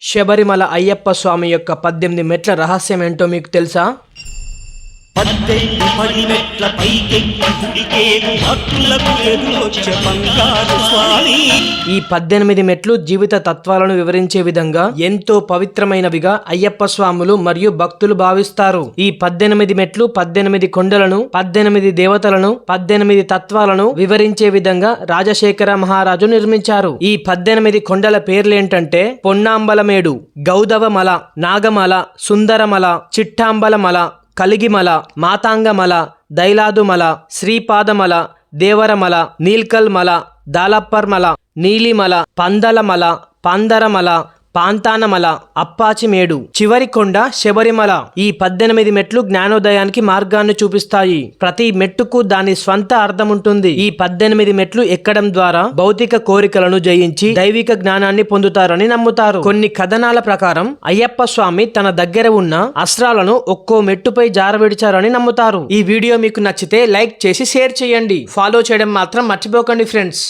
శబరిమల అయ్యప్ప స్వామి యొక్క 18 మెట్ల రహస్యం ఏంటో మీకు తెలుసా? 18 మెట్ల పైకెక్కి గుడికేగు భక్తులకు ఎదురొచ్చే బంగారు స్వామి. ఈ 18 మెట్లు జీవిత తత్వాలను వివరించే విధంగా ఎంతో పవిత్రమైనవిగా అయ్యప్ప స్వాములు మరియు భక్తులు భావిస్తారు. ఈ 18 మెట్లు 18 కొండలను, 18 దేవతలను, 18 తత్వాలను వివరించే విధంగా రాజశేఖర మహారాజు నిర్మించారు. ఈ 18 కొండల పేర్లేంటంటే పొన్నాంబలమేడు, గౌదవమల, నాగమల, సుందరమల, చిట్టాంబలమల, కలిగిమల, మాతాంగమల, దైలాదుమల, శ్రీపాదమల, దేవరమల, నీల్కల్మల, దాలప్పర్మల, నీలిమల, పందలమల, పందరమల, పాంతానమల, అప్పాచిమేడు, చివరి కొండ శబరిమల. ఈ 18 మెట్లు జ్ఞానోదయానికి మార్గాన్ని చూపిస్తాయి. ప్రతి మెట్టుకు దాని స్వంత అర్థం ఉంటుంది. ఈ 18 మెట్లు ఎక్కడం ద్వారా భౌతిక కోరికలను జయించి దైవిక జ్ఞానాన్ని పొందుతారని నమ్ముతారు. కొన్ని కథనాల ప్రకారం అయ్యప్ప స్వామి తన దగ్గర ఉన్న అస్త్రాలను ఒక్కో మెట్టుపై జారవిడిచారని నమ్ముతారు. ఈ వీడియో మీకు నచ్చితే లైక్ చేసి షేర్ చేయండి. ఫాలో చేయడం మాత్రం మర్చిపోకండి ఫ్రెండ్స్.